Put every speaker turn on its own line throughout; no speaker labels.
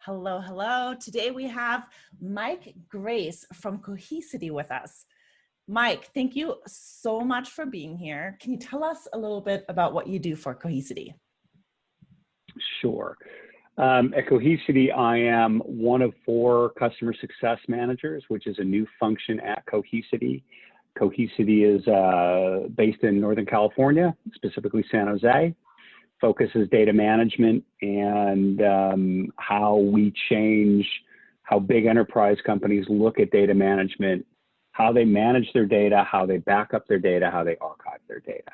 Hello, hello. Today we have Mike Grace from Cohesity with us. Mike, thank you so much for being here. Can you tell us a little bit about what you do for Cohesity?
Sure. At Cohesity, I am one of 4 customer success managers, which is a new function at Cohesity. Cohesity is based in Northern California, specifically San Jose. Focuses data management and how we change how big enterprise companies look at data management, how they manage their data, how they back up their data, how they archive their data.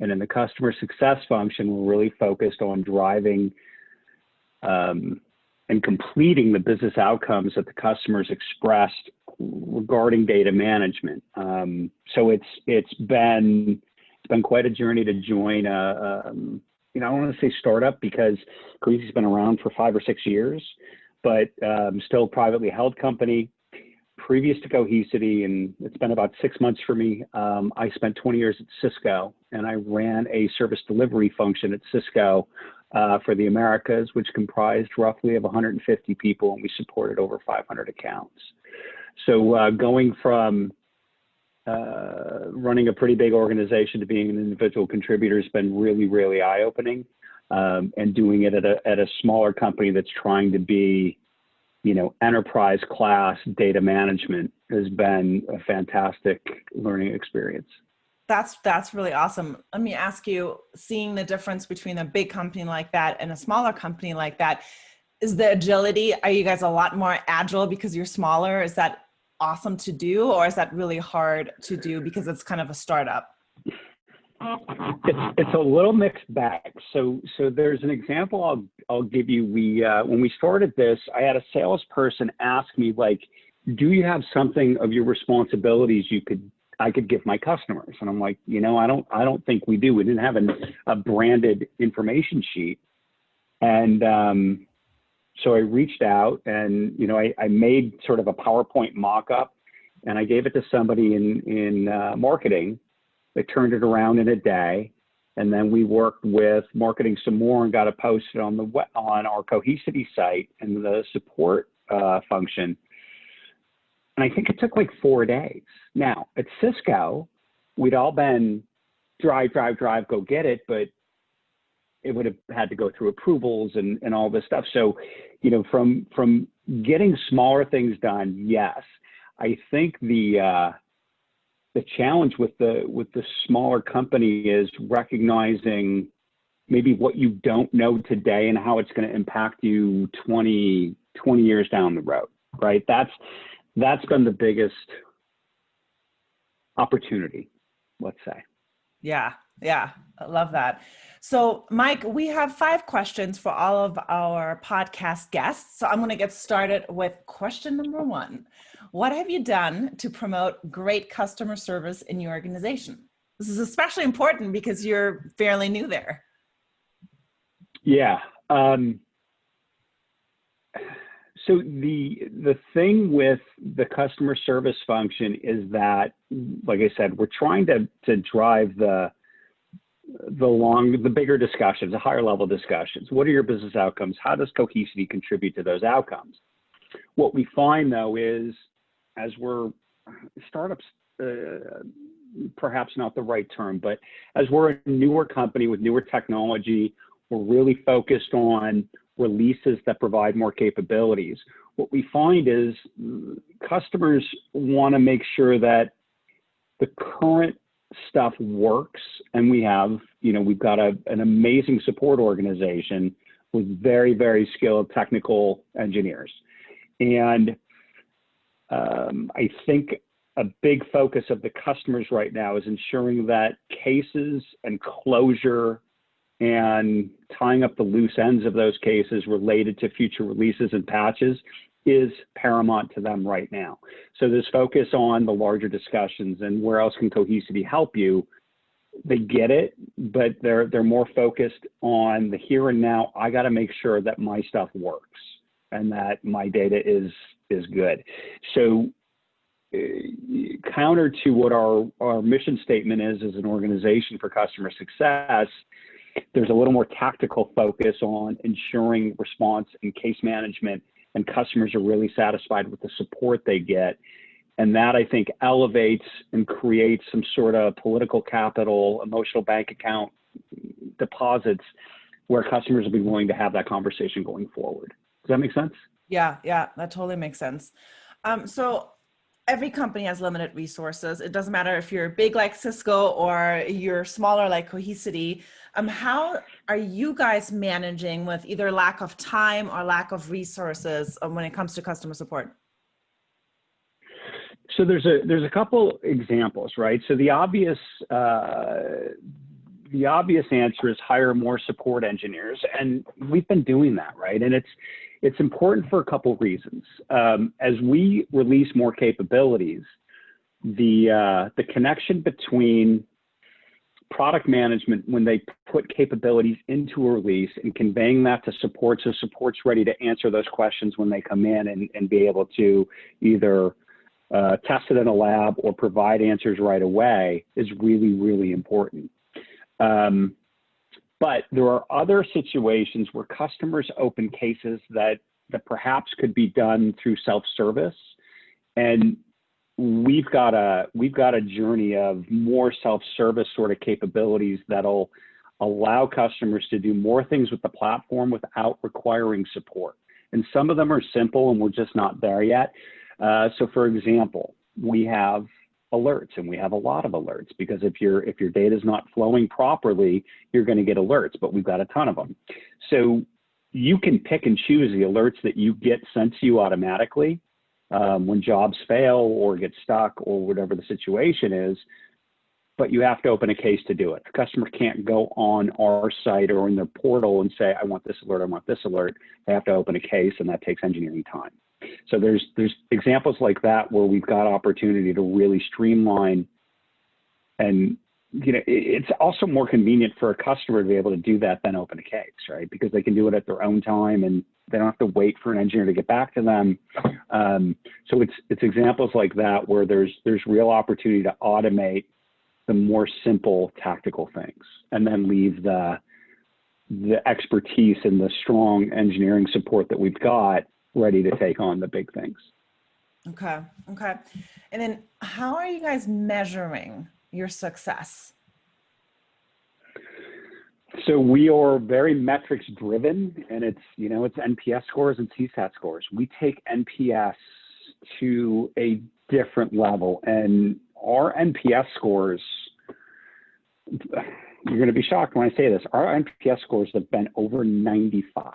And in the customer success function, we're really focused on driving and completing the business outcomes that the customers expressed regarding data management. So it's been quite a journey to join I don't want to say startup because Cohesity's been around for 5 or 6 years, but still a privately held company. Previous to Cohesity, and it's been about 6 months for me, I spent 20 years at Cisco, and I ran a service delivery function at Cisco for the Americas, which comprised roughly of 150 people, and we supported over 500 accounts. So going from running a pretty big organization to being an individual contributor has been really, really eye-opening, and doing it at a smaller company that's trying to be, enterprise class data management has been a fantastic learning experience.
That's really awesome. Let me ask you, seeing the difference between a big company like that and a smaller company like that, is the agility, are you guys a lot more agile because you're smaller? Is that awesome to do, or is that really hard to do because it's kind of a startup?
It's a little mixed bag. So there's an example I'll give you. When we started this, I had a salesperson ask me, like, do you have something of your responsibilities I could give my customers? And I'm like, I don't think we do. We didn't have a branded information sheet. And so I reached out and, I made sort of a PowerPoint mock-up, and I gave it to somebody in marketing. They turned it around in a day. And then we worked with marketing some more and got it posted on our Cohesity site and the support function. And I think it took like 4 days. Now at Cisco, we'd all been drive, go get it, but it would have had to go through approvals and all this stuff. So, from getting smaller things done, yes. I think the challenge with the smaller company is recognizing maybe what you don't know today and how it's going to impact you 20 years down the road, right? That's been the biggest opportunity, let's say.
Yeah, I love that. So Mike, we have 5 questions for all of our podcast guests. So I'm going to get started with question number 1. What have you done to promote great customer service in your organization? This is especially important because you're fairly new there.
Yeah. So the thing with the customer service function is that, like I said, we're trying to drive the bigger discussions, the higher level discussions. What are your business outcomes? How does Cohesity contribute to those outcomes? What we find though is, as we're startups, perhaps not the right term, but as we're a newer company with newer technology, we're really focused on releases that provide more capabilities. What we find is customers want to make sure that the current stuff works, and we've got an amazing support organization with very, very skilled technical engineers. And I think a big focus of the customers right now is ensuring that cases and closure and tying up the loose ends of those cases related to future releases and patches is paramount to them right now. So this focus on the larger discussions and where else can Cohesity help you, they get it, but they're more focused on the here and now. I got to make sure that my stuff works and that my data is good. So counter to what our mission statement is as an organization for customer success, There's a little more tactical focus on ensuring response and case management, and customers are really satisfied with the support they get. And that, I think, elevates and creates some sort of political capital, emotional bank account deposits where customers will be willing to have that conversation going forward. Does that make sense?
Yeah, yeah, that totally makes sense. So every company has limited resources. It doesn't matter if you're big like Cisco or you're smaller like Cohesity. How are you guys managing with either lack of time or lack of resources when it comes to customer support?
So there's a couple examples, right? So the obvious answer is hire more support engineers, and we've been doing that, right? And it's important for a couple of reasons. As we release more capabilities, the connection between product management, when they put capabilities into a release and conveying that to support, so support's ready to answer those questions when they come in and be able to either test it in a lab or provide answers right away, is really, really important. But there are other situations where customers open cases that perhaps could be done through self-service, and we've got a journey of more self-service sort of capabilities that'll allow customers to do more things with the platform without requiring support. And some of them are simple, and we're just not there yet. So, for example, we have alerts, and we have a lot of alerts, because if your data is not flowing properly, you're going to get alerts, but we've got a ton of them. So you can pick and choose the alerts that you get sent to you automatically when jobs fail or get stuck or whatever the situation is, but you have to open a case to do it. A customer can't go on our site or in their portal and say, I want this alert, I want this alert. They have to open a case, and that takes engineering time. So there's examples like that where we've got opportunity to really streamline, and it's also more convenient for a customer to be able to do that than open a case, right? Because they can do it at their own time, and they don't have to wait for an engineer to get back to them. So it's examples like that where there's real opportunity to automate the more simple tactical things, and then leave the expertise and the strong engineering support that we've got ready to take on the big things.
Okay. And then how are you guys measuring your success?
So we are very metrics driven, and it's NPS scores and CSAT scores. We take NPS to a different level, and our NPS scores, you're going to be shocked when I say this, our NPS scores have been over 95.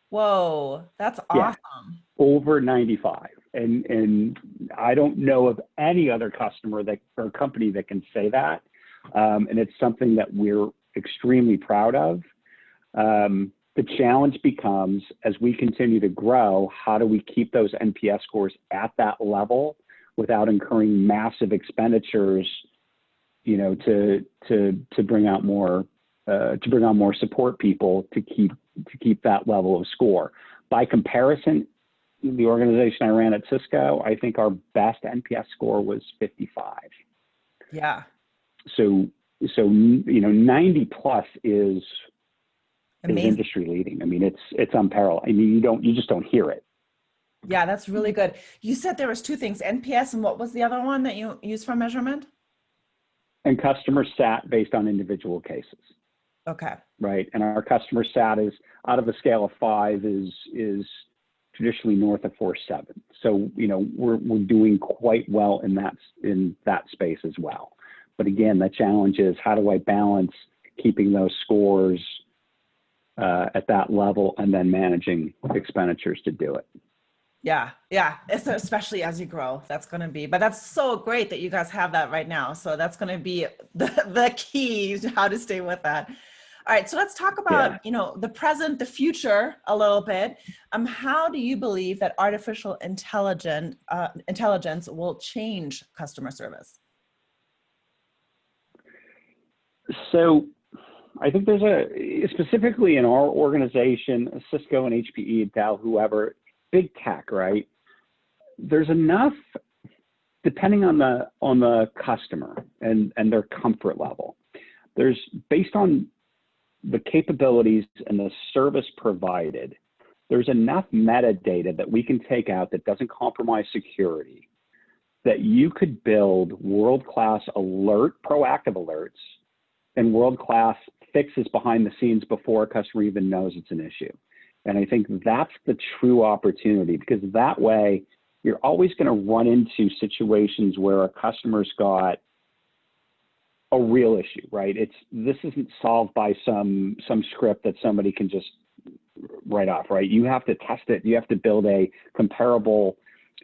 Whoa, that's awesome.
Yeah, over 95. And I don't know of any other customer or company that can say that. And it's something that we're extremely proud of. The challenge becomes, as we continue to grow, how do we keep those NPS scores at that level without incurring massive expenditures, to bring out more support people to keep that level of score. By comparison, the organization I ran at Cisco, I think our best NPS score was 55.
Yeah.
So 90 plus is industry leading. I mean, it's unparalleled. I mean, you just don't hear it.
Yeah, that's really good. You said there was two things, NPS, and what was the other one that you used for measurement? And
customer sat based on individual cases.
Okay.
Right. And our customer sat is, out of a scale of 5, is traditionally north of 4.7. So, we're doing quite well in that space as well. But again, the challenge is, how do I balance keeping those scores at that level and then managing expenditures to do it?
Yeah. Especially as you grow, that's going to be, but that's so great that you guys have that right now. So that's going to be the key to how to stay with that. All right. So let's talk about, the present, the future a little bit. How do you believe that artificial intelligence will change customer service?
So I think there's specifically in our organization, Cisco and HPE, Dell, whoever, big tech, right? There's enough, depending on the customer and their comfort level. There's, based on the capabilities and the service provided, there's enough metadata that we can take out that doesn't compromise security, that you could build world-class proactive alerts and world-class fixes behind the scenes before a customer even knows it's an issue. And I think that's the true opportunity, because that way you're always going to run into situations where a customer's got a real issue, right? This isn't solved by some script that somebody can just write off, right? You have to test it. You have to build a comparable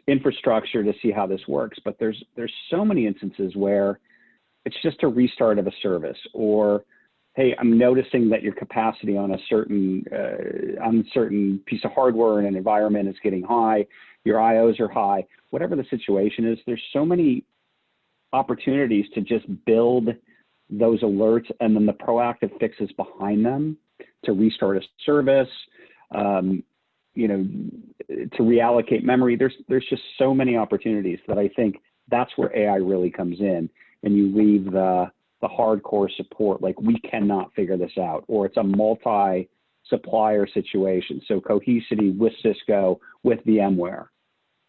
infrastructure to see how this works. But there's so many instances where it's just a restart of a service, or, hey, I'm noticing that your capacity on a certain piece of hardware in an environment is getting high, your IOs are high, whatever the situation is. There's so many opportunities to just build those alerts and then the proactive fixes behind them to restart a service, you know, to reallocate memory. There's just so many opportunities that I think that's where AI really comes in, and you leave the hardcore support, like, we cannot figure this out, or it's a multi-supplier situation. So Cohesity with Cisco, with VMware,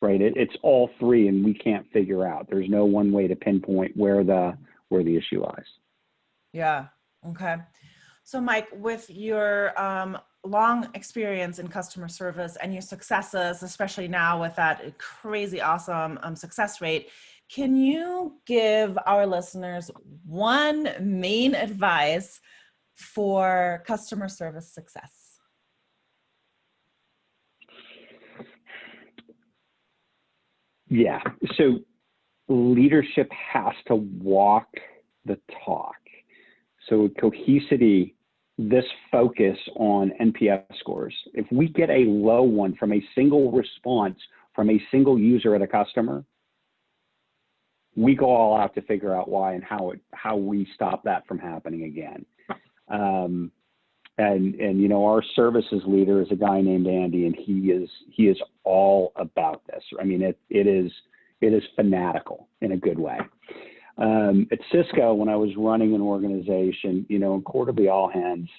right? It's all three, and we can't figure out. There's no one way to pinpoint where the issue lies.
Yeah. Okay. So Mike, with your long experience in customer service and your successes, especially now with that crazy awesome success rate, can you give our listeners one main advice for customer service success?
Yeah. So leadership has to walk the talk. So Cohesity, this focus on NPS scores, if we get a low one from a single response from a single user at a customer, we go all out to figure out why and how we stop that from happening again. And you know, our services leader is a guy named Andy, and he is all about this. I mean, it is fanatical in a good way. At Cisco, when I was running an organization, you know, in quarterly all hands,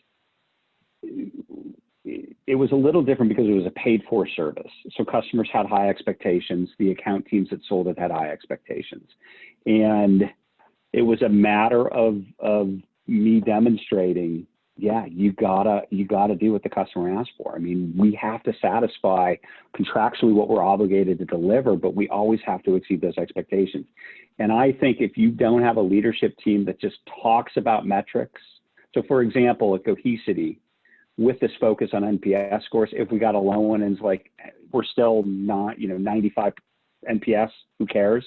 it was a little different because it was a paid for service. So customers had high expectations. The account teams that sold it had high expectations. And it was a matter of me demonstrating, yeah, you gotta do what the customer asks for. I mean, we have to satisfy contractually what we're obligated to deliver, but we always have to exceed those expectations. And I think if you don't have a leadership team that just talks about metrics, so for example, at Cohesity, with this focus on NPS scores, if we got a low one and it's like, we're still not, you know, 95 NPS, who cares?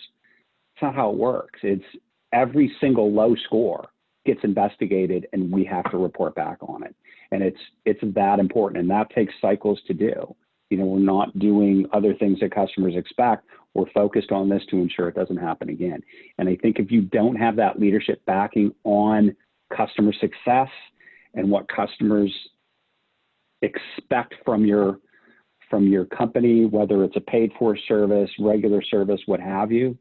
It's not how it works. It's every single low score gets investigated and we have to report back on it. And it's that important, and that takes cycles to do. You know, we're not doing other things that customers expect. We're focused on this to ensure it doesn't happen again. And I think if you don't have that leadership backing on customer success and what customers expect from your company, whether it's a paid for service, regular service, what have you,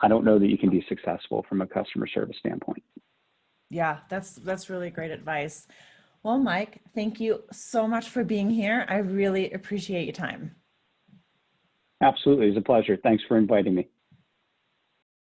I don't know that you can be successful from a customer service standpoint.
Yeah, that's really great advice. Well, Mike, thank you so much for being here. I really appreciate your time.
Absolutely. It's a pleasure. Thanks for inviting me.